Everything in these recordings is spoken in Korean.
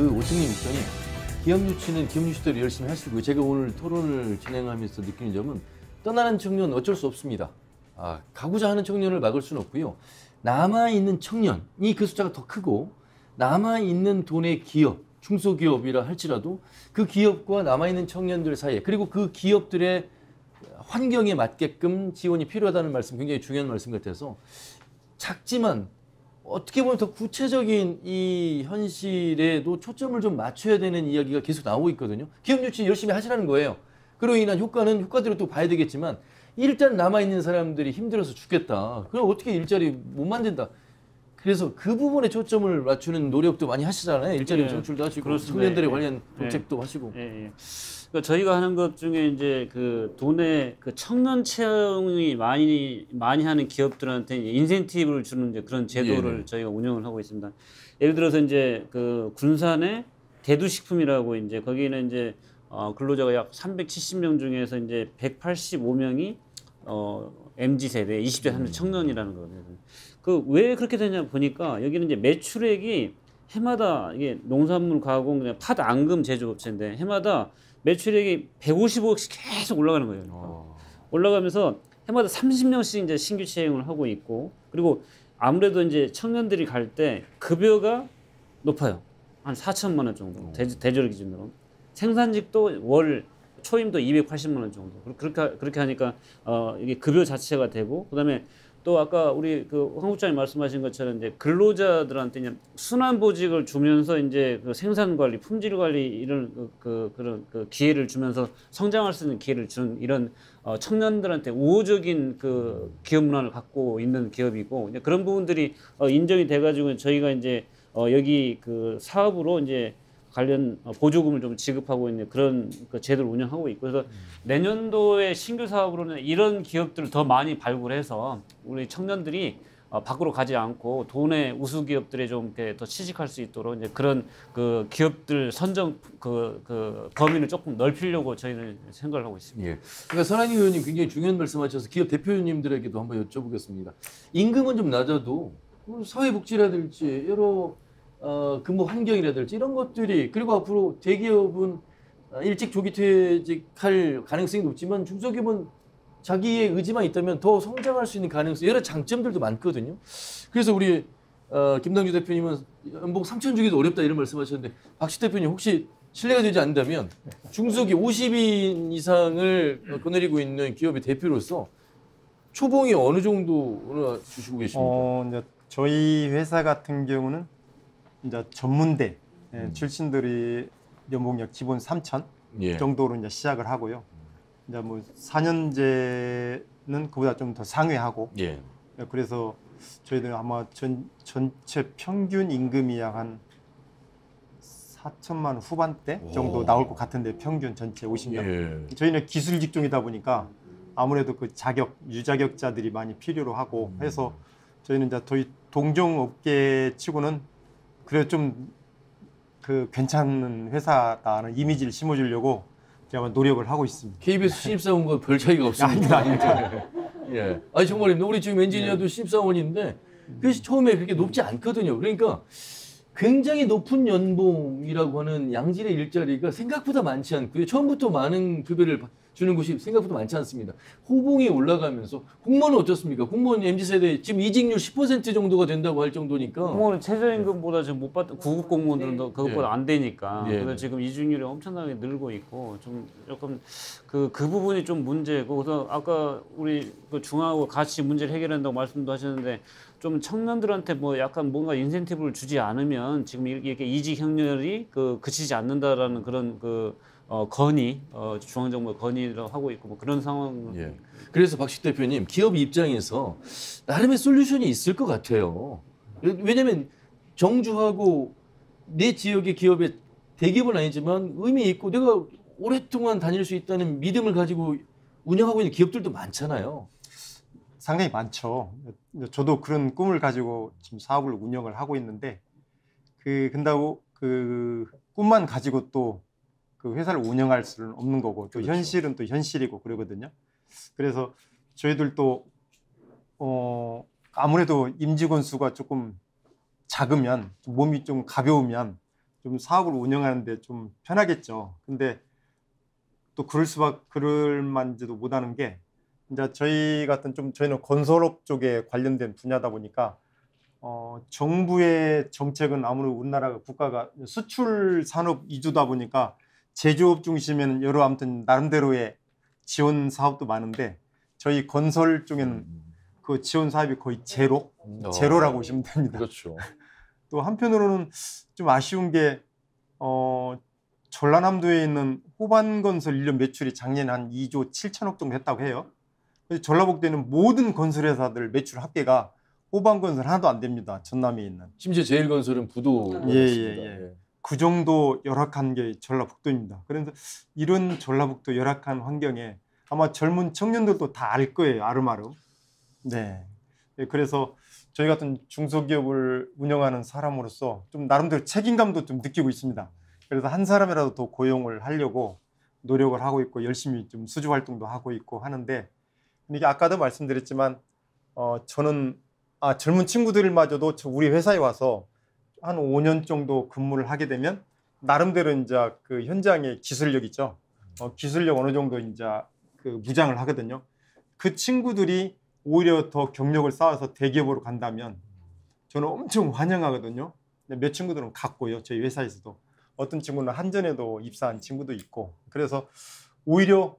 그 오청님 입장이 기업 유치는 기업 유치대로 열심히 하시고요. 제가 오늘 토론을 진행하면서 느끼는 점은 떠나는 청년 어쩔 수 없습니다. 가고자 하는 청년을 막을 수는 없고요. 남아있는 청년이 그 숫자가 더 크고 남아있는 돈의 기업, 중소기업이라 할지라도 그 기업과 남아있는 청년들 사이에 그리고 그 기업들의 환경에 맞게끔 지원이 필요하다는 말씀 굉장히 중요한 말씀 같아서 작지만 어떻게 보면 더 구체적인 이 현실에도 초점을 좀 맞춰야 되는 이야기가 계속 나오고 있거든요. 기업 유치 열심히 하시라는 거예요. 그로 인한 효과는 효과대로 또 봐야 되겠지만 일단 남아있는 사람들이 힘들어서 죽겠다. 그럼 어떻게 일자리 못 만든다. 그래서 그 부분에 초점을 맞추는 노력도 많이 하시잖아요. 일자리 창출도 하시고 그렇습니다. 청년들에 관련 정책도 하시고. 그러니까 저희가 하는 것 중에 이제 그 돈의 그 청년 채용이 많이 하는 기업들한테 인센티브를 주는 이제 그런 제도를 저희가 운영을 하고 있습니다. 예를 들어서 이제 그 군산의 대두식품이라고 이제 거기는 이제 근로자가 약 370명 중에서 이제 185명이 MZ 세대, 20대, 30대 청년이라는 거거든요. 그 왜 그렇게 되냐 보니까 여기는 이제 매출액이 해마다 이게 농산물 가공 그냥 팥 앙금 제조업체인데 해마다 매출액이 150억씩 계속 올라가는 거예요. 그러니까. 올라가면서 해마다 30명씩 이제 신규 채용을 하고 있고 그리고 아무래도 이제 청년들이 갈 때 급여가 높아요. 한 4천만 원 정도 대졸 기준으로. 생산직도 월 초임도 280만 원 정도. 그렇게 하니까 이게 급여 자체가 되고 그다음에 또 아까 우리 그 황 국장님 말씀하신 것처럼 이제 근로자들한테 그냥 순환보직을 주면서 이제 그 생산 관리, 품질 관리 이런 그런 기회를 주면서 성장할 수 있는 기회를 주는 이런 청년들한테 우호적인 그 기업 문화를 갖고 있는 기업이고 이제 그런 부분들이 인정이 돼가지고 저희가 이제 여기 그 사업으로 이제 관련 보조금을 좀 지급하고 있는 그런 그 제도를 운영하고 있고 그래서 내년도에 신규 사업으로는 이런 기업들을 더 많이 발굴해서 우리 청년들이 밖으로 가지 않고 돈의 우수 기업들에 좀 이렇게 더 취직할 수 있도록 이제 그런 그 기업들 선정 그 범위를 조금 넓히려고 저희는 생각을 하고 있습니다. 예. 그러니까 선한희 의원님 굉장히 중요한 말씀하셔서 기업 대표님들에게도 한번 여쭤보겠습니다. 임금은 좀 낮아도 사회복지라든지 여러 근무 환경이라든지 이런 것들이 그리고 앞으로 대기업은 일찍 조기 퇴직할 가능성이 높지만 중소기업은 자기의 의지만 있다면 더 성장할 수 있는 가능성 여러 장점들도 많거든요. 그래서 우리 김당주 대표님은 연봉 3천 주기도 어렵다 이런 말씀하셨는데 박식 대표님 혹시 신뢰가 되지 않는다면 중소기업 50인 이상을 거느리고 있는 기업의 대표로서 초봉이 어느 정도 주시고 계십니까? 이제 저희 회사 같은 경우는 이제 전문대 출신들이 연봉 기본 3천 정도로 이제 시작을 하고요. 이제 뭐 4년제는 그보다 좀 더 상회하고. 그래서 저희들 아마 전체 평균 임금이 약 한 4천만 원 후반대 정도 나올 것 같은데 평균 전체 50명. 저희는 기술 직종이다 보니까 아무래도 그 유자격자들이 많이 필요로 하고 해서 저희는 이제 저희 동종업계 치고는 그래 좀 그 괜찮은 회사다는 이미지를 심어주려고 제가 노력을 하고 있습니다. KBS 신입사원과 별 차이가 없습니다. 아닙니다. 예. 아니 정말입니다. 우리 지금 엔지니어도 신입사원인데 그래서 처음에 그렇게 높지 않거든요. 그러니까 굉장히 높은 연봉이라고 하는 양질의 일자리가 생각보다 많지 않고요. 처음부터 많은 급여를 주는 곳이 생각보다 많지 않습니다. 호봉이 올라가면서 공무원은 어떻습니까? 공무원 MZ세대 지금 이직률 10% 정도가 된다고 할 정도니까 공무원은 최저임금보다 지금 못 받는 구급 공무원들은 그것보다 안 되니까 그래서 지금 이직률이 엄청나게 늘고 있고 좀 조금 그 부분이 좀 문제고 그래서 아까 우리 그 중하고 같이 문제를 해결한다고 말씀도 하셨는데 좀 청년들한테 뭐 약간 뭔가 인센티브를 주지 않으면 지금 이렇게 이직 행렬이 그치지 않는다라는 그런 건의, 중앙정부 건의를 하고 있고 뭐 그런 상황. 그래서 박식 대표님 기업 입장에서 나름의 솔루션이 있을 것 같아요. 왜냐하면 정주하고 내 지역의 기업에 대기업은 아니지만 의미 있고 내가 오랫동안 다닐 수 있다는 믿음을 가지고 운영하고 있는 기업들도 많잖아요. 상당히 많죠. 저도 그런 꿈을 가지고 지금 사업을 운영을 하고 있는데 근다고 그 꿈만 가지고 또 그 회사를 운영할 수는 없는 거고 또 현실은 또 현실이고 그러거든요. 그래서 저희들도 아무래도 임직원 수가 조금 작으면 몸이 좀 가벼우면 좀 사업을 운영하는데 좀 편하겠죠. 근데 또 그럴 만지도 못하는 게 이제 저희 같은 좀 저희는 건설업 쪽에 관련된 분야다 보니까 정부의 정책은 아무래도 우리나라가 국가가 수출 산업 위주다 보니까 제조업 중심에는 여러 아무튼 나름대로의 지원 사업도 많은데 저희 건설 쪽에는 그 지원 사업이 거의 제로라고 보시면 됩니다. 그렇죠. 또 한편으로는 좀 아쉬운 게 전라남도에 있는 호반건설 1년 매출이 작년에 한 2조 7천억 정도 했다고 해요. 그래서 전라북도에는 모든 건설회사들 매출 합계가 호반건설 하나도 안 됩니다. 전남에 있는. 심지어 제일건설은 부도. 예. 그 정도 열악한 게 전라북도입니다. 그래서 이런 전라북도 열악한 환경에 아마 젊은 청년들도 다 알 거예요. 아름아름. 네. 그래서 저희 같은 중소기업을 운영하는 사람으로서 좀 나름대로 책임감도 좀 느끼고 있습니다. 그래서 한 사람이라도 더 고용을 하려고 노력을 하고 있고 열심히 좀 수주 활동도 하고 있고 하는데 이게 아까도 말씀드렸지만 저는 젊은 친구들마저도 우리 회사에 와서 한 5년 정도 근무를 하게 되면 나름대로 이제 그 현장의 기술력 있죠. 기술력 어느 정도 이제 그 무장을 하거든요. 그 친구들이 오히려 더 경력을 쌓아서 대기업으로 간다면 저는 엄청 환영하거든요. 근데 몇 친구들은 갔고요. 저희 회사에서도. 어떤 친구는 한전에도 입사한 친구도 있고. 그래서 오히려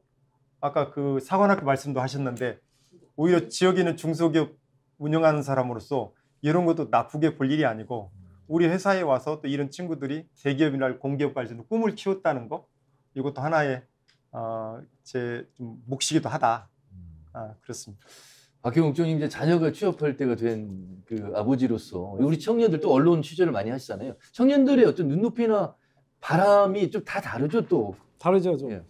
아까 그 사관학교 말씀도 하셨는데 오히려 지역에 있는 중소기업 운영하는 사람으로서 이런 것도 나쁘게 볼 일이 아니고 우리 회사에 와서 또 이런 친구들이 대기업이나 공기업 관련 꿈을 키웠다는 거 이것도 하나의 제 좀 몫이기도 하다. 그렇습니다. 박형욱 국장님 이제 자녀가 취업할 때가 된 그 아버지로서 우리 청년들도 언론 취재를 많이 하시잖아요. 청년들의 어떤 눈높이나 바람이 좀 다 다르죠 또. 다르죠 좀. 예.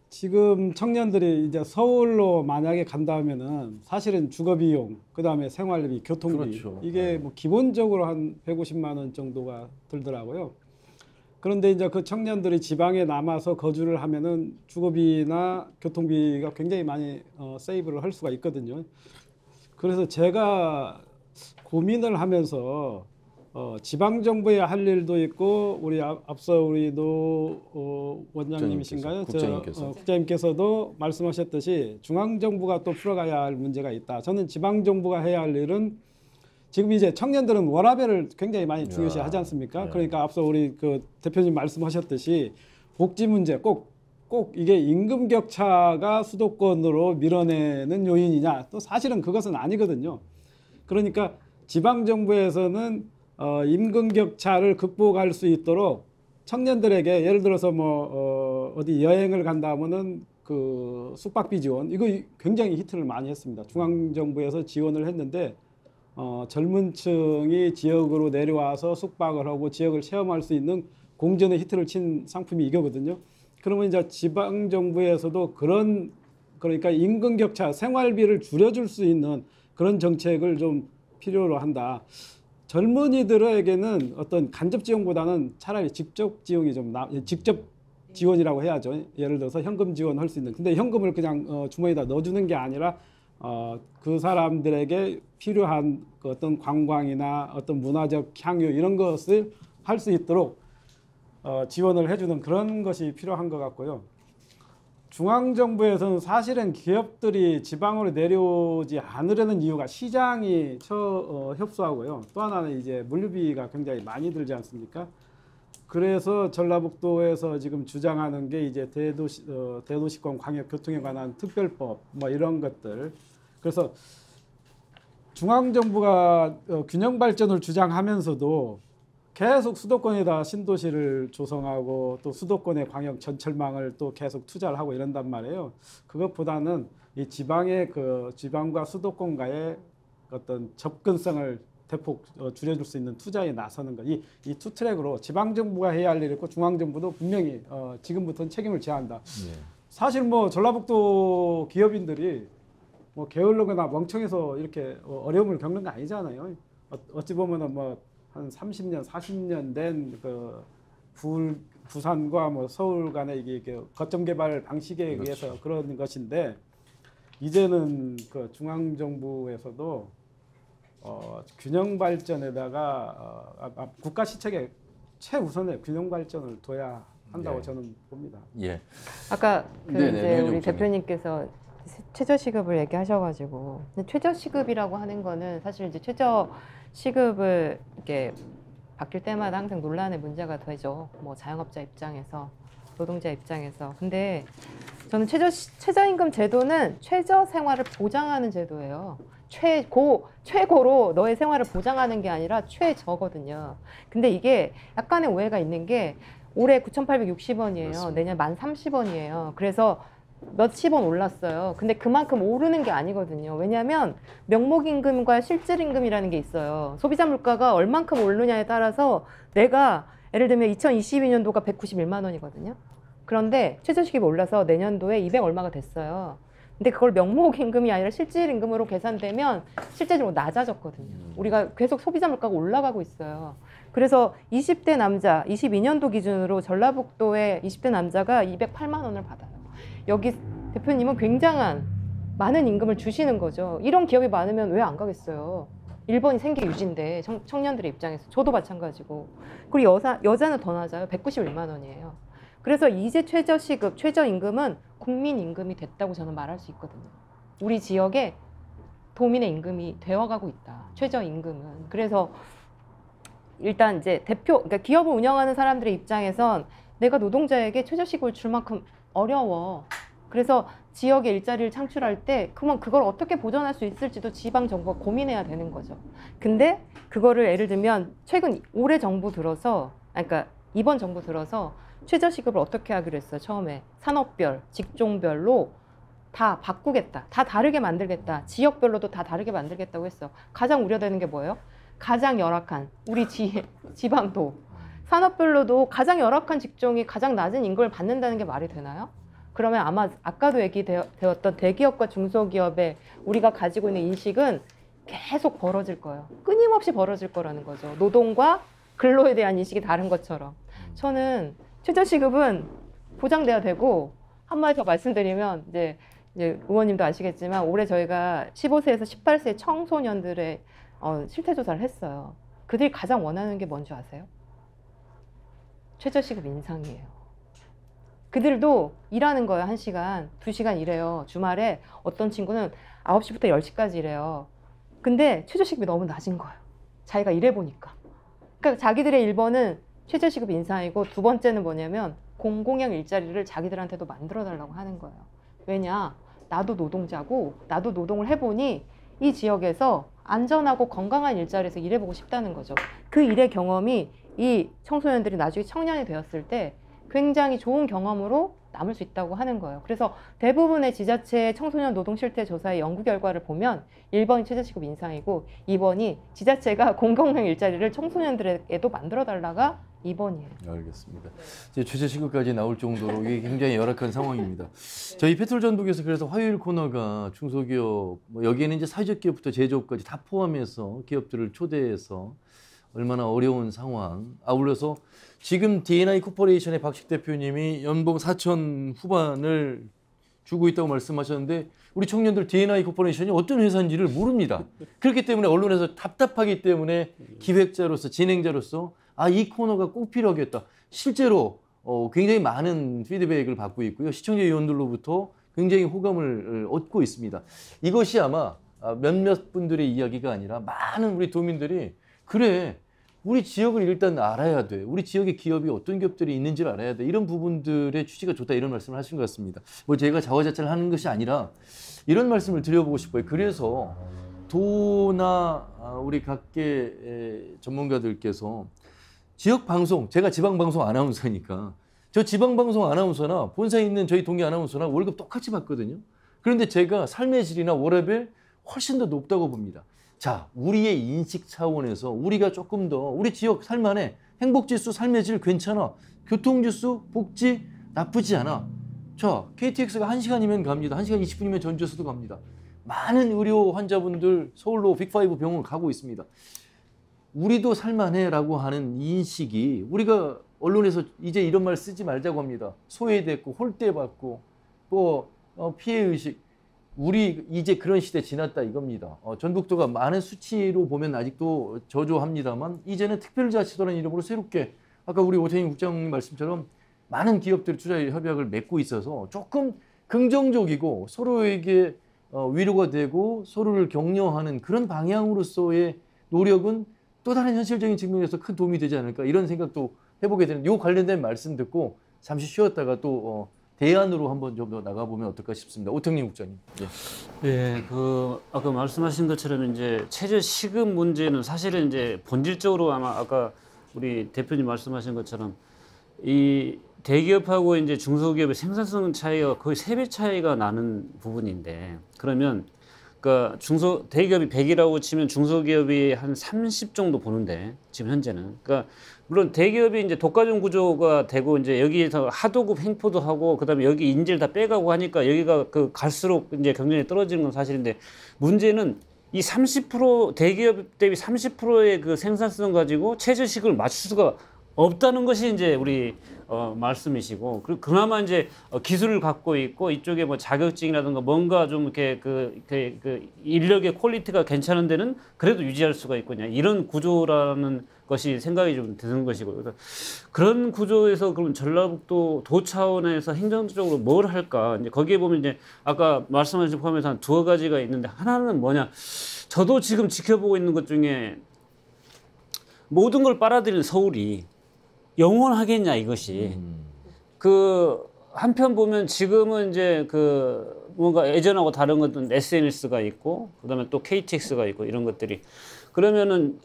지금 청년들이 이제 서울로 만약에 간다면은 사실은 주거 비용, 그다음에 생활비, 교통비 그렇죠. 이게 뭐 기본적으로 한 150만 원 정도가 들더라고요. 그런데 이제 그 청년들이 지방에 남아서 거주를 하면은 주거비나 교통비가 굉장히 많이 세이브를 할 수가 있거든요. 그래서 제가 고민을 하면서 지방 정부에 할 일도 있고 우리 앞서 우리도 원장님이신가요? 국장님께서도 말씀하셨듯이 중앙 정부가 또 풀어가야 할 문제가 있다. 저는 지방 정부가 해야 할 일은 지금 이제 청년들은 워라밸을 굉장히 많이 중요시 하지 않습니까? 그러니까 앞서 우리 그 대표님 말씀하셨듯이 복지 문제 꼭 이게 임금 격차가 수도권으로 밀어내는 요인이냐? 또 사실은 그것은 아니거든요. 그러니까 지방 정부에서는 임금 격차를 극복할 수 있도록 청년들에게 예를 들어서 뭐 어디 여행을 간다면은 그 숙박비 지원 이거 굉장히 히트를 많이 했습니다. 중앙 정부에서 지원을 했는데 젊은 층이 지역으로 내려와서 숙박을 하고 지역을 체험할 수 있는 공전의 히트를 친 상품이 이거거든요. 그러면 이제 지방 정부에서도 그러니까 임금 격차, 생활비를 줄여줄 수 있는 그런 정책을 좀 필요로 한다. 젊은이들에게는 어떤 간접 지원보다는 차라리 직접 지원이 직접 지원이라고 해야죠. 예를 들어서 현금 지원할 수 있는. 근데 현금을 그냥 주머니에다 넣어주는 게 아니라 그 사람들에게 필요한 그 어떤 관광이나 어떤 문화적 향유 이런 것을 할 수 있도록 지원을 해주는 그런 것이 필요한 것 같고요. 중앙정부에서는 사실은 기업들이 지방으로 내려오지 않으려는 이유가 시장이 협소하고요. 또 하나는 이제 물류비가 굉장히 많이 들지 않습니까? 그래서 전라북도에서 지금 주장하는 게 이제 대도시권 광역교통에 관한 특별법 뭐 이런 것들. 그래서 중앙정부가 균형 발전을 주장하면서도 계속 수도권에다 신도시를 조성하고 또 수도권의 광역 전철망을 또 계속 투자를 하고 이런단 말이에요. 그것보다는 이 지방과 수도권과의 어떤 접근성을 대폭 줄여줄 수 있는 투자에 나서는 것. 이 투 트랙으로 지방 정부가 해야 할 일이 있고 중앙 정부도 분명히 지금부터는 책임을 져야 한다. 네. 사실 뭐 전라북도 기업인들이 뭐 게을르거나 멍청해서 이렇게 어려움을 겪는 거 아니잖아요. 어찌 보면은 뭐 한 30년, 40년 된 그 부산과 뭐 서울 간의 이게 거점 개발 방식에 그렇죠. 의해서 그런 것인데 이제는 그 중앙 정부에서도 균형 발전에다가 국가 시책에 최우선의 균형 발전을 둬야 한다고 네. 저는 봅니다. 예. 아까 그 네네, 이제 노인정 우리 목사님. 대표님께서 최저시급을 얘기하셔가지고 근데 최저시급이라고 하는 거는 사실 이제 최저시급을 이렇게 바뀔 때마다 항상 논란의 문제가 되죠. 뭐 자영업자 입장에서 노동자 입장에서. 근데 저는 최저임금 제도는 최저 생활을 보장하는 제도예요. 최고로 너의 생활을 보장하는 게 아니라 최저거든요. 근데 이게 약간의 오해가 있는 게 올해 9,860원이에요. 맞습니다. 내년 1,030원이에요. 그래서 몇십 원 올랐어요. 근데 그만큼 오르는 게 아니거든요. 왜냐하면 명목임금과 실질임금이라는 게 있어요. 소비자 물가가 얼만큼 오르냐에 따라서 내가 예를 들면 2022년도가 191만 원이거든요. 그런데 최저시급이 올라서 내년도에 200 얼마가 됐어요. 근데 그걸 명목임금이 아니라 실질임금으로 계산되면 실제적으로 낮아졌거든요. 우리가 계속 소비자 물가가 올라가고 있어요. 그래서 20대 남자, 22년도 기준으로 전라북도의 20대 남자가 208만 원을 받아요. 여기 대표님은 굉장한 많은 임금을 주시는 거죠. 이런 기업이 많으면 왜 안 가겠어요. 1번이 생계 유지인데 청년들의 입장에서 저도 마찬가지고. 그리고 여자는 더 낮아요. 191만 원이에요. 그래서 이제 최저시급, 최저임금은 국민임금이 됐다고 저는 말할 수 있거든요. 우리 지역에 도민의 임금이 되어가고 있다. 최저임금은. 그래서 일단 이제 그러니까 기업을 운영하는 사람들의 입장에선 내가 노동자에게 최저시급을 줄 만큼 어려워. 그래서 지역의 일자리를 창출할 때 그러면 그걸 어떻게 보전할 수 있을지도 지방 정부가 고민해야 되는 거죠. 근데 그거를 예를 들면 올해 정부 들어서, 그러니까 이번 정부 들어서 최저시급을 어떻게 하기로 했어요. 처음에 산업별, 직종별로 다 바꾸겠다. 다 다르게 만들겠다. 지역별로도 다 다르게 만들겠다고 했어요. 가장 우려되는 게 뭐예요? 가장 열악한 우리 지방도 산업별로도 가장 열악한 직종이 가장 낮은 임금을 받는다는 게 말이 되나요? 그러면 아마 아까도 얘기되었던 대기업과 중소기업에 우리가 가지고 있는 인식은 계속 벌어질 거예요. 끊임없이 벌어질 거라는 거죠. 노동과 근로에 대한 인식이 다른 것처럼. 저는 최저시급은 보장돼야 되고, 한마디 더 말씀드리면 이제 의원님도 아시겠지만 올해 저희가 15세에서 18세 청소년들의 실태조사를 했어요. 그들이 가장 원하는 게 뭔지 아세요? 최저시급 인상이에요. 그들도 일하는 거예요. 1시간, 2시간 일해요. 주말에 어떤 친구는 9시부터 10시까지 일해요. 근데 최저시급이 너무 낮은 거예요. 자기가 일해보니까. 그러니까 자기들의 1번은 최저시급 인상이고, 두 번째는 뭐냐면 공공형 일자리를 자기들한테도 만들어달라고 하는 거예요. 왜냐? 나도 노동자고 나도 노동을 해보니 이 지역에서 안전하고 건강한 일자리에서 일해보고 싶다는 거죠. 그 일의 경험이 이 청소년들이 나중에 청년이 되었을 때 굉장히 좋은 경험으로 남을 수 있다고 하는 거예요. 그래서 대부분의 지자체의 청소년 노동 실태 조사의 연구 결과를 보면 1번이 최저시급 인상이고 2번이 지자체가 공공형 일자리를 청소년들에게도 만들어 달라가 2번이에요. 알겠습니다. 이제 최저시급까지 나올 정도로 이게 굉장히 열악한 상황입니다. 저희 페트롤전북에서 그래서 화요일 코너가 중소기업, 여기에는 이제 사회적 기업부터 제조업까지 다 포함해서 기업들을 초대해서 얼마나 어려운 상황, 아울러서 지금 D&I 코퍼레이션의 박식 대표님이 연봉 4천 후반을 주고 있다고 말씀하셨는데 우리 청년들 D&I 코퍼레이션이 어떤 회사인지를 모릅니다. 그렇기 때문에 언론에서 답답하기 때문에 기획자로서 진행자로서 이 코너가 꼭 필요하겠다. 실제로 굉장히 많은 피드백을 받고 있고요. 시청자 의원들로부터 굉장히 호감을 얻고 있습니다. 이것이 아마 몇몇 분들의 이야기가 아니라 많은 우리 도민들이 그래, 우리 지역을 일단 알아야 돼. 우리 지역의 기업이 어떤 기업들이 있는지를 알아야 돼. 이런 부분들의 취지가 좋다, 이런 말씀을 하신 것 같습니다. 뭐 제가 자화자찬을 하는 것이 아니라 이런 말씀을 드려보고 싶어요. 그래서 도나 우리 각계 전문가들께서 지역 방송, 제가 지방 방송 아나운서니까 저 지방 방송 아나운서나 본사에 있는 저희 동계 아나운서나 월급 똑같이 받거든요. 그런데 제가 삶의 질이나 워라밸 훨씬 더 높다고 봅니다. 자, 우리의 인식 차원에서 우리가 조금 더 우리 지역 살만해. 행복지수, 삶의 질 괜찮아. 교통지수, 복지 나쁘지 않아. 자, KTX가 1시간이면 갑니다. 1시간 20분이면 전주에서도 갑니다. 많은 의료 환자분들 서울로 빅5 병원 가고 있습니다. 우리도 살만해라고 하는 인식이, 우리가 언론에서 이제 이런 말 쓰지 말자고 합니다. 소외됐고 홀대받고 뭐 피해의식. 우리 이제 그런 시대 지났다 이겁니다. 전북도가 많은 수치로 보면 아직도 저조합니다만 이제는 특별자치도라는 이름으로 새롭게 아까 우리 오태인 국장님 말씀처럼 많은 기업들이 투자 협약을 맺고 있어서 조금 긍정적이고 서로에게 위로가 되고 서로를 격려하는 그런 방향으로서의 노력은 또 다른 현실적인 측면에서 큰 도움이 되지 않을까 이런 생각도 해보게 되는 요 관련된 말씀 듣고 잠시 쉬었다가 또 대안으로 한번 좀 더 나가보면 어떨까 싶습니다. 오태인 국장님. 예, 아까 말씀하신 것처럼 이제 최저 시급 문제는 사실은 이제 본질적으로 아마 아까 우리 대표님 말씀하신 것처럼 이 대기업하고 이제 중소기업의 생산성 차이가 거의 3배 차이가 나는 부분인데 그러면 그러니까 대기업이 100이라고 치면 중소기업이 한 30 정도 보는데 지금 현재는 그러니까 물론 대기업이 이제 독과점 구조가 되고 이제 여기에서 하도급 횡포도 하고 그다음에 여기 인재를 다 빼가고 하니까 여기가 갈수록 이제 경쟁이 떨어지는 건 사실인데 문제는 이 30% 대기업 대비 30%의 그 생산성 가지고 최저시급을 맞출 수가 없다는 것이 이제 우리 말씀이시고 그리고 그나마 이제 기술을 갖고 있고 이쪽에 뭐 자격증이라든가 뭔가 좀 이렇게 그 인력의 퀄리티가 괜찮은 데는 그래도 유지할 수가 있거든요. 이런 구조라는 것이 생각이 좀 드는 것이고 그래서 그런 구조에서 그럼 전라북도 도 차원에서 행정적으로 뭘 할까 이제 거기에 보면 이제 아까 말씀하신 포함해서 한 2가지가 있는데 하나는 뭐냐 저도 지금 지켜보고 있는 것 중에 모든 걸 빨아들이는 서울이 영원하겠냐 이것이 한편 보면 지금은 이제 뭔가 예전하고 다른 것들은 SNS가 있고 그다음에 또 KTX가 있고 이런 것들이 그러면은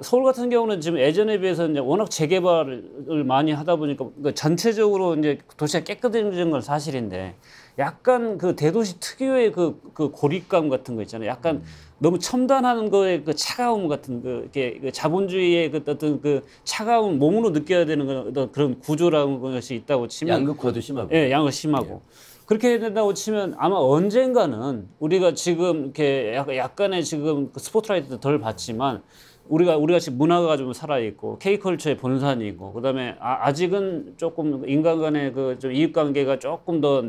서울 같은 경우는 지금 예전에 비해서 이제 워낙 재개발을 많이 하다 보니까 전체적으로 이제 도시가 깨끗해진 건 사실인데 약간 대도시 특유의 고립감 같은 거 있잖아요. 약간 너무 첨단한 거에 차가움 같은 이렇게 자본주의의 어떤 차가움 몸으로 느껴야 되는 그런 구조라는 것이 있다고 치면 양극화도 심하고. 예, 양극화 심하고. 예. 그렇게 된다고 치면 아마 언젠가는 우리가 지금 이렇게 약간의 지금 스포트라이트도 덜 받지만 우리가 지금 문화가 좀 살아있고 K컬처의 본산이 있고 그다음에 아직은 조금 인간 간의 좀 이익관계가 조금 더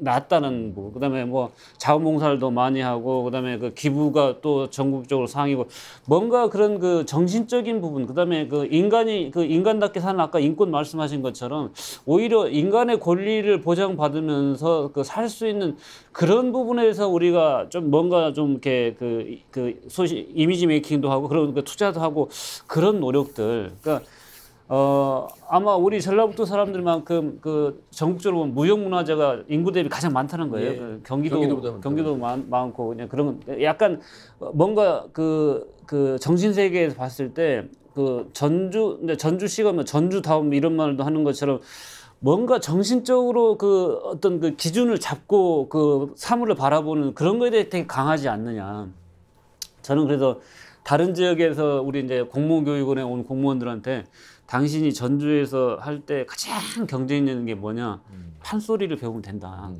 낫다는 뭐 그다음에 뭐 자원봉사를 더 많이 하고 그다음에 기부가 또 전국적으로 상이고 뭔가 그런 정신적인 부분 그다음에 인간답게 사는 아까 인권 말씀하신 것처럼 오히려 인간의 권리를 보장받으면서 살 수 있는 그런 부분에서 우리가 좀 뭔가 좀 이렇게 이미지 메이킹도 하고 그런 투자도 하고 그런 노력들 그러니까 아마 우리 전라북도 사람들만큼 전국적으로 보면 무형문화재가 인구 대비 가장 많다는 거예요. 예. 경기도 많고 그냥 그런 약간 뭔가 정신 세계에서 봤을 때 전주시가 뭐 전주다움 이런 말도 하는 것처럼 뭔가 정신적으로 어떤 기준을 잡고 사물을 바라보는 그런 거에 대해 되게 강하지 않느냐. 저는 그래서 다른 지역에서 우리 이제 공무교육원에 온 공무원들한테 당신이 전주에서 할 때 가장 경쟁 있는 게 뭐냐? 판소리를 배우면 된다.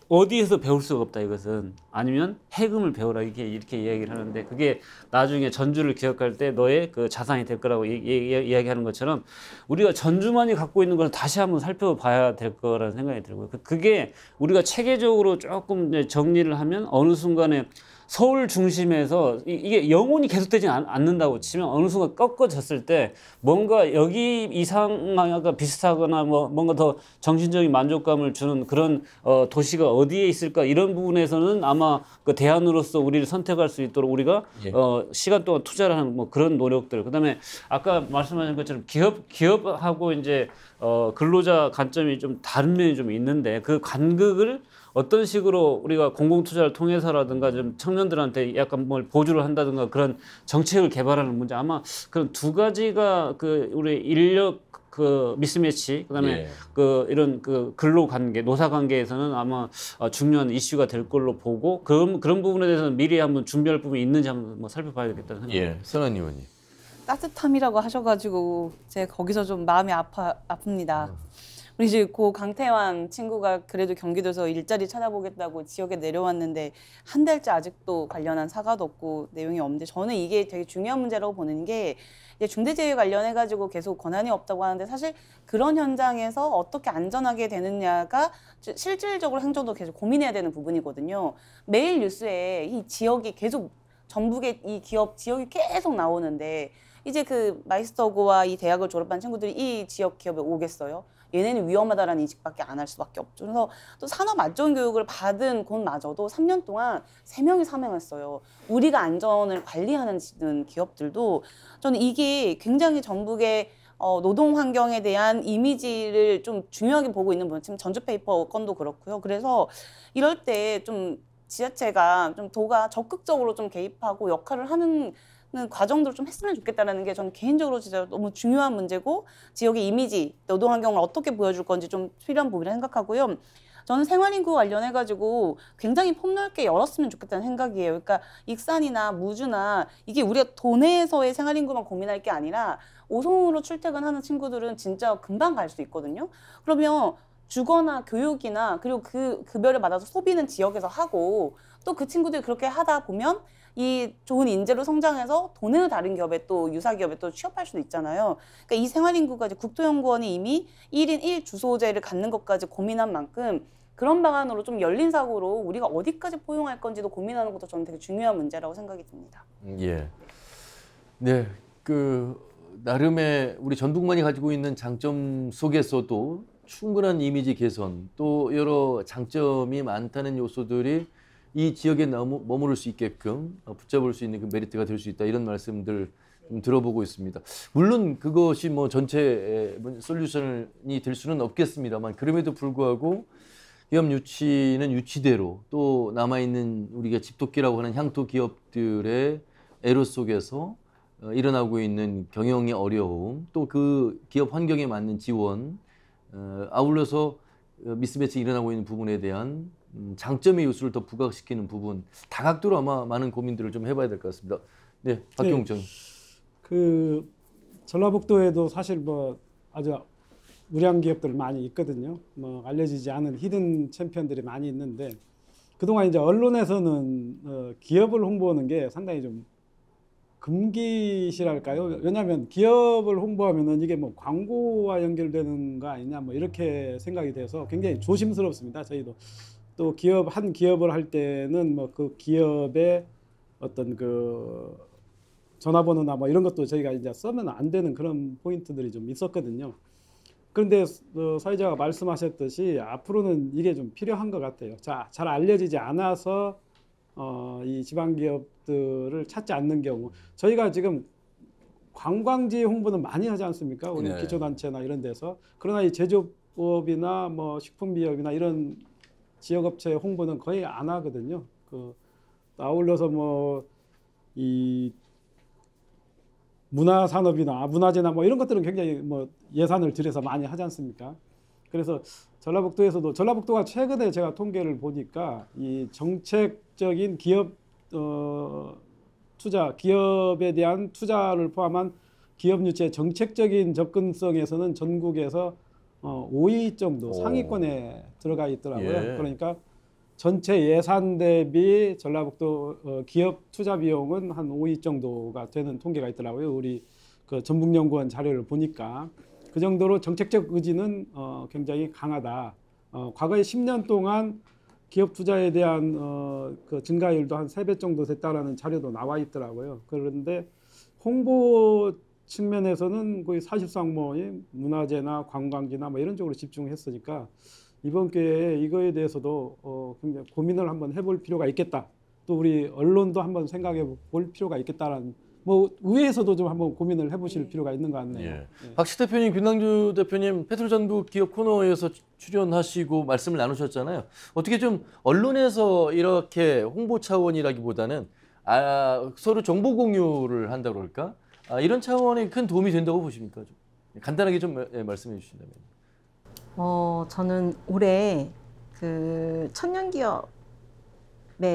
어디에서 배울 수가 없다 이것은. 아니면 해금을 배워라 이렇게 이야기를 하는데 그게 나중에 전주를 기억할 때 너의 자산이 될 거라고 이야기하는 것처럼 우리가 전주만이 갖고 있는 걸 다시 한번 살펴봐야 될 거라는 생각이 들고요. 그게 우리가 체계적으로 조금 정리를 하면 어느 순간에 서울 중심에서 이게 영원히 계속되지 않는다고 치면 어느 순간 꺾어졌을 때 뭔가 여기 이상하가 비슷하거나 뭔가 더 정신적인 만족감을 주는 그런 도시가 어디에 있을까 이런 부분에서는 아마 대안으로서 우리를 선택할 수 있도록 우리가 시간 동안 투자를 하는 그런 노력들 그다음에 아까 말씀하신 것처럼 기업하고 이제 근로자 관점이 좀 다른 면이 좀 있는데 그 간극을 어떤 식으로 우리가 공공투자를 통해서라든가 좀 청년들한테 약간 뭘 보조를 한다든가 그런 정책을 개발하는 문제 아마 그런 2가지가 우리 인력 미스매치 그다음에 이런 근로 관계 노사 관계에서는 아마 중요한 이슈가 될 걸로 보고 그런 부분에 대해서는 미리 한번 준비할 부분이 있는지 한번 살펴봐야 되겠다는 생각입니다. 예, 선한 의원님. 따뜻함이라고 하셔가지고 제가 거기서 좀 마음이 아픕니다. 우리 이제 강태환 친구가 그래도 경기도에서 일자리 찾아보겠다고 지역에 내려왔는데 한 달째 아직도 관련한 사과도 없고 내용이 없는데 저는 이게 되게 중요한 문제라고 보는 게 이제 중대재해 관련해가지고 계속 권한이 없다고 하는데 사실 그런 현장에서 어떻게 안전하게 되느냐가 실질적으로 행정도 계속 고민해야 되는 부분이거든요. 매일 뉴스에 이 지역이 계속 전북의 이 기업 지역이 계속 나오는데 이제 그 마이스터고와 이 대학을 졸업한 친구들이 이 지역 기업에 오겠어요? 얘네는 위험하다라는 인식밖에 안 할 수밖에 없죠. 그래서 또 산업 안전 교육을 받은 곳마저도 3년 동안 3명이 사망했어요. 우리가 안전을 관리하는 기업들도 저는 이게 굉장히 전북의 노동 환경에 대한 이미지를 좀 중요하게 보고 있는 분, 지금 전주페이퍼 건도 그렇고요. 그래서 이럴 때 좀 지자체가 좀 도가 적극적으로 좀 개입하고 역할을 하는 과정들을 좀 했으면 좋겠다는 게 저는 개인적으로 진짜 너무 중요한 문제고, 지역의 이미지, 노동 환경을 어떻게 보여줄 건지 좀 필요한 부분이라 생각하고요. 저는 생활인구 관련해가지고 굉장히 폭넓게 열었으면 좋겠다는 생각이에요. 그러니까 익산이나 무주나 이게 우리가 도내에서의 생활인구만 고민할 게 아니라 오송으로 출퇴근하는 친구들은 진짜 금방 갈 수 있거든요. 그러면 주거나 교육이나 그리고 그 급여를 받아서 소비는 지역에서 하고, 또 그 친구들이 그렇게 하다 보면 이 좋은 인재로 성장해서 돈을 다른 기업에 또 유사 기업에 또 취업할 수도 있잖아요. 그러니까 이 생활인구가 이제 국토연구원이 이미 1인 1주소제를 갖는 것까지 고민한 만큼 그런 방안으로 좀 열린 사고로 우리가 어디까지 포용할 건지도 고민하는 것도 저는 되게 중요한 문제라고 생각이 듭니다. 예. 네. 나름의 우리 전북만이 가지고 있는 장점 속에서도 충분한 이미지 개선, 또 여러 장점이 많다는 요소들이 이 지역에 머무를 수 있게끔 붙잡을 수 있는 그 메리트가 될 수 있다, 이런 말씀들 좀 들어보고 있습니다. 물론 그것이 뭐 전체 솔루션이 될 수는 없겠습니다만, 그럼에도 불구하고 기업 유치는 유치대로 또 남아있는 우리가 집토끼라고 하는 향토 기업들의 애로 속에서 일어나고 있는 경영의 어려움, 또 그 기업 환경에 맞는 지원, 아울러서 미스매치 일어나고 있는 부분에 대한 장점의 요소를 더 부각시키는 부분, 다각도로 아마 많은 고민들을 좀 해봐야 될 것 같습니다. 네, 박경욱 전. 그 전라북도에도 사실 뭐 아주 우량 기업들 많이 있거든요. 뭐 알려지지 않은 히든 챔피언들이 많이 있는데, 그동안 이제 언론에서는 기업을 홍보하는 게 상당히 좀 금기시랄까요? 왜냐하면 기업을 홍보하면은 이게 뭐 광고와 연결되는 거 아니냐, 뭐 이렇게 생각이 돼서 굉장히 조심스럽습니다. 저희도 또 한 기업을 할 때는 뭐 그 기업의 어떤 그 전화번호나 뭐 이런 것도 저희가 이제 쓰면 안 되는 그런 포인트들이 좀 있었거든요. 그런데 사회자가 말씀하셨듯이 앞으로는 이게 좀 필요한 것 같아요. 자, 잘 알려지지 않아서 이 지방 기업들을 찾지 않는 경우, 저희가 지금 관광지 홍보는 많이 하지 않습니까? 우리 네. 기초단체나 이런 데서. 그러나 이 제조업이나 뭐 식품비업이나 이런 지역업체 홍보는 거의 안 하거든요. 아울러서 뭐 이 문화산업이나 문화재나 뭐 이런 것들은 굉장히 뭐 예산을 들여서 많이 하지 않습니까? 그래서 전라북도가 최근에 제가 통계를 보니까 이 정책적인 기업 투자, 기업에 대한 투자를 포함한 기업 유치의 정책적인 접근성에서는 전국에서 5위 정도 상위권에 들어가 있더라고요. 예. 그러니까 전체 예산 대비 전라북도 기업 투자 비용은 한 5위 정도가 되는 통계가 있더라고요. 우리 그 전북연구원 자료를 보니까 그 정도로 정책적 의지는 굉장히 강하다. 과거에 10년 동안 기업 투자에 대한 그 증가율도 한 3배 정도 됐다라는 자료도 나와 있더라고요. 그런데 홍보 측면에서는 거의 사실상 뭐 문화재나 관광지나 뭐 이런 쪽으로 집중했으니까 이번 기회에 이거에 대해서도 굉장히 고민을 한번 해볼 필요가 있겠다. 또 우리 언론도 한번 생각해 볼 필요가 있겠다라는, 뭐 의회에서도 좀 한번 고민을 해보실 필요가 있는 것 같네요. 예. 네. 박씨 대표님, 김남주 대표님 페트로전북 기업 코너에서 출연하시고 말씀을 나누셨잖아요. 어떻게 좀 언론에서 이렇게 홍보 차원이라기보다는 서로 정보 공유를 한다 그럴까? 이런 차원이 큰 도움이 된다고 보십니까? 좀 간단하게 좀 말씀해 주신다면. 저는 올해 그 청년기업에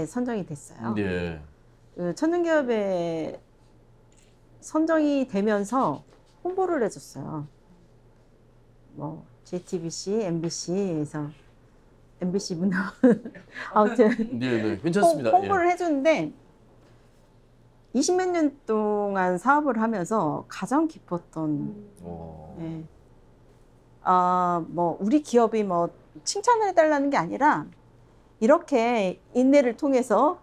선정이 됐어요. 네. 그 청년기업에 선정이 되면서 홍보를 해줬어요. 뭐 JTBC, MBC에서 MBC 문화 아무튼 네, 괜찮습니다. 홍보를 해주는데 20몇 년 동안 사업을 하면서 가장 기뻤던 네. 뭐 우리 기업이 뭐 칭찬을 해달라는 게 아니라 이렇게 인내를 통해서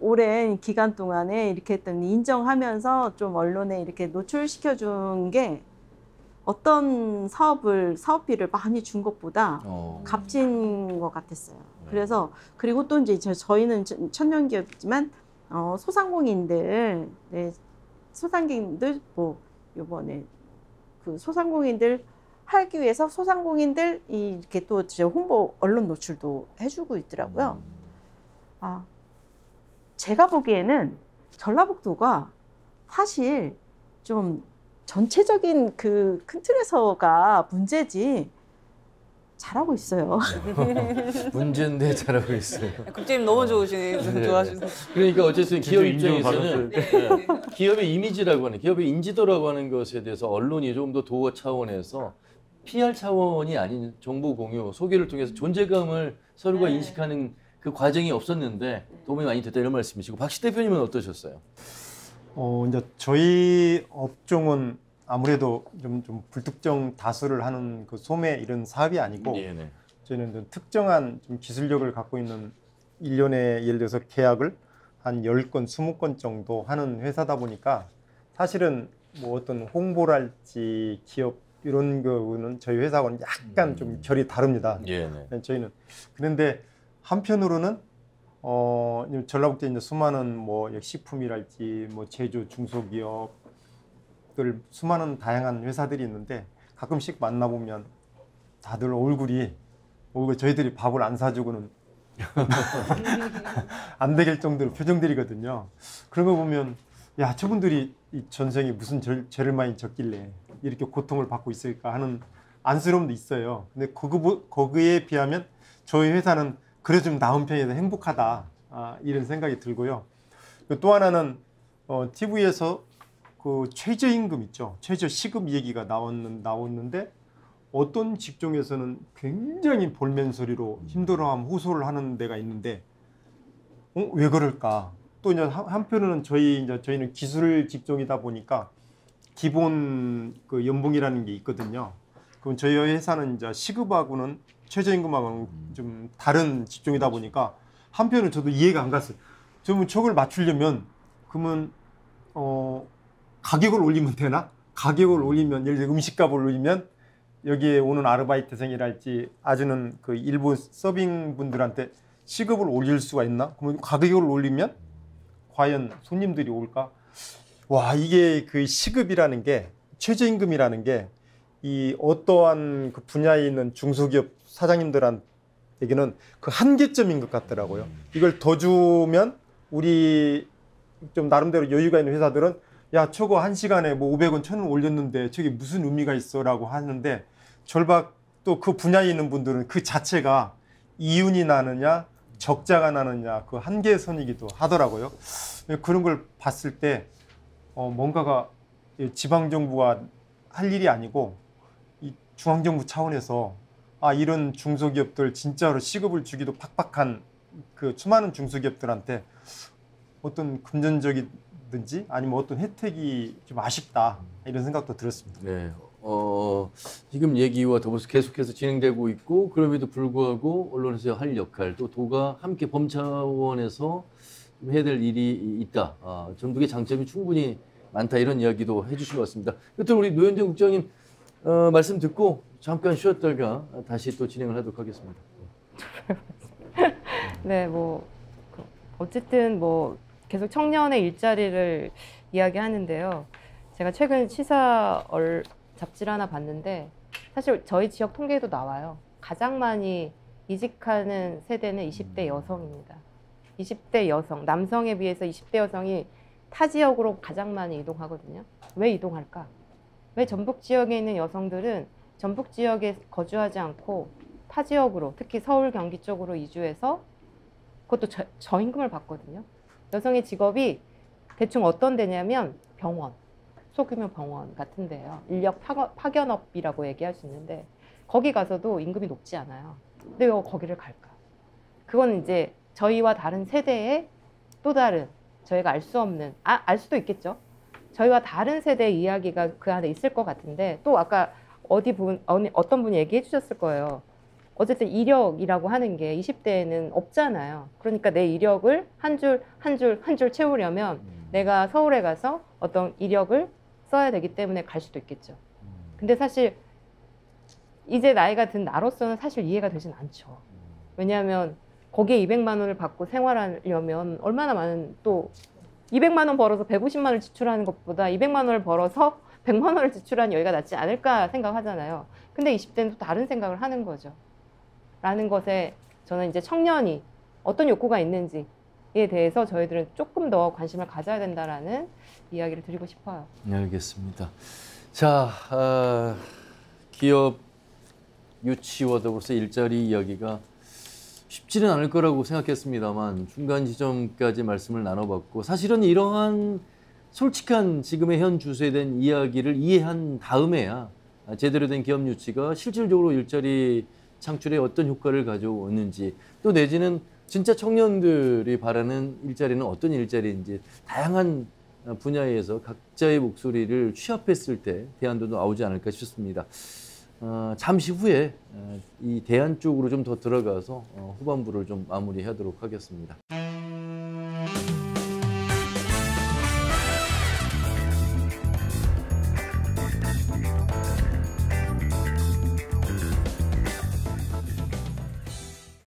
오랜 기간 동안에 이렇게 했더니 인정하면서 좀 언론에 이렇게 노출시켜 준 게 어떤 사업비를 많이 준 것보다 값진 것 같았어요. 그래서 그리고 또 이제 저희는 청년기업이지만 소상공인들, 네, 소상공인들 뭐 이번에 그 소상공인들 하기 위해서 소상공인들 이렇게 또 홍보 언론 노출도 해주고 있더라고요. 아, 제가 보기에는 전라북도가 사실 좀 전체적인 그 큰 틀에서가 문제지 잘하고 있어요. 문제인데 잘하고 있어요. 국장님 너무 좋으시네. 좋아하시는. 그러니까 어쨌든 기업 입장에서는 네. 기업의 이미지라고 하는, 기업의 인지도라고 하는 것에 대해서 언론이 좀 더 도어 차원에서 PR 차원이 아닌 정보 공유, 소개를 통해서 존재감을 서로가 인식하는 그 과정이 없었는데 도움이 많이 됐다 이런 말씀이시고, 박씨 대표님은 어떠셨어요? 이제 저희 업종은 아무래도 좀 불특정 다수를 하는 그 소매 이런 사업이 아니고 네네. 저희는 좀 특정한 좀 기술력을 갖고 있는 1년에 예를 들어서 계약을 한 10건, 20건 정도 하는 회사다 보니까 사실은 뭐 어떤 홍보랄지 기업 이런 거는 저희 회사하고는 약간 좀 결이 다릅니다. 네네. 저희는 그런데 한편으로는 전라북도에 이제 수많은 뭐 식품이랄지 뭐 제조 중소기업들 수많은 다양한 회사들이 있는데 가끔씩 만나보면 다들 얼굴이 저희들이 밥을 안 사주고는 안 되길 정도로 표정들이거든요. 그런 거 보면 야, 저분들이 이 전생에 무슨 죄를 많이 졌길래 이렇게 고통을 받고 있을까 하는 안쓰러움도 있어요. 근데 거기에 비하면 저희 회사는 그래도 좀 나은 편이다, 행복하다, 이런 생각이 들고요. 또 하나는 TV에서 그 최저임금 있죠. 최저시급 얘기가 나왔는데 어떤 직종에서는 굉장히 볼멘 소리로 힘들어하면 호소를 하는 데가 있는데 왜 그럴까? 또 이제 한편으로는 저희는 기술 직종이다 보니까 기본 그 연봉이라는 게 있거든요. 그럼 저희 회사는 이제 시급하고는 최저임금하고는 좀 다른 직종이다 보니까 한편으로 저도 이해가 안 갔어요. 저걸 맞추려면 그러면 가격을 올리면 되나? 가격을 올리면 예를 들어 음식값을 올리면 여기에 오는 아르바이트생이랄지 아주는 그 일부 서빙 분들한테 시급을 올릴 수가 있나? 그러면 가격을 올리면 과연 손님들이 올까? 와, 이게 그 시급이라는 게, 최저임금이라는 게 이 어떠한 그 분야에 있는 중소기업 사장님들한테는 그 한계점인 것 같더라고요. 이걸 더 주면 우리 좀 나름대로 여유가 있는 회사들은 야, 저거 1시간에 뭐 500원, 1000원 올렸는데 저게 무슨 의미가 있어라고 하는데 절박 또 그 분야에 있는 분들은 그 자체가 이윤이 나느냐 적자가 나느냐 그 한계선이기도 하더라고요. 그런 걸 봤을 때 뭔가가 지방정부가 할 일이 아니고 이 중앙정부 차원에서 이런 중소기업들 진짜로 시급을 주기도 팍팍한 그 수많은 중소기업들한테 어떤 금전적이든지 아니면 어떤 혜택이 좀 아쉽다 이런 생각도 들었습니다. 네. 지금 얘기와 더불어서 계속해서 진행되고 있고 그럼에도 불구하고 언론에서 할 역할 또 도가 함께 범차원에서 해야 될 일이 있다. 전북의 장점이 충분히 많다 이런 이야기도 해주신 것 같습니다. 끝으로 우리 노현정 국장님 말씀 듣고 잠깐 쉬었다가 다시 또 진행을 하도록 하겠습니다. 네, 뭐 어쨌든 뭐 계속 청년의 일자리를 이야기하는데요. 제가 최근 시사 잡지를 하나 봤는데 사실 저희 지역 통계에도 나와요. 가장 많이 이직하는 세대는 20대 여성입니다. 20대 여성, 남성에 비해서 20대 여성이 타 지역으로 가장 많이 이동하거든요. 왜 이동할까? 왜 전북 지역에 있는 여성들은 전북 지역에 거주하지 않고 타 지역으로, 특히 서울, 경기 쪽으로 이주해서 그것도 저임금을 받거든요. 여성의 직업이 대충 어떤 데냐면 병원, 소규모 병원 같은 데예요. 인력 파견업이라고 얘기할 수 있는데 거기 가서도 임금이 높지 않아요. 근데 왜 거기를 갈까? 그건 이제 저희와 다른 세대의 또 다른 저희가 알 수 없는, 알 수도 있겠죠. 저희와 다른 세대의 이야기가 그 안에 있을 것 같은데 또 아까 어떤 분이 얘기해 주셨을 거예요. 어쨌든 이력이라고 하는 게 20대에는 없잖아요. 그러니까 내 이력을 한 줄 채우려면 내가 서울에 가서 어떤 이력을 써야 되기 때문에 갈 수도 있겠죠. 근데 사실 이제 나이가 든 나로서는 사실 이해가 되진 않죠. 왜냐하면 거기에 200만 원을 받고 생활하려면 얼마나 많은, 또 200만 원 벌어서 150만 원을 지출하는 것보다 200만 원을 벌어서 100만 원을 지출하는 여유가 낫지 않을까 생각하잖아요. 근데 20대는 또 다른 생각을 하는 거죠. 라는 것에 저는 이제 청년이 어떤 욕구가 있는지에 대해서 저희들은 조금 더 관심을 가져야 된다라는 이야기를 드리고 싶어요. 네, 알겠습니다. 자, 기업 유치와 더불어서 일자리 이야기가 쉽지는 않을 거라고 생각했습니다만 중간 지점까지 말씀을 나눠봤고, 사실은 이러한 솔직한 지금의 현 주세에 대한 이야기를 이해한 다음에야 제대로 된 기업 유치가 실질적으로 일자리 창출에 어떤 효과를 가져오는지, 또 내지는 진짜 청년들이 바라는 일자리는 어떤 일자리인지 다양한 분야에서 각자의 목소리를 취합했을 때 대안도 나오지 않을까 싶습니다. 잠시 후에 이 대안 쪽으로 좀 더 들어가서 후반부를 좀 마무리하도록 하겠습니다.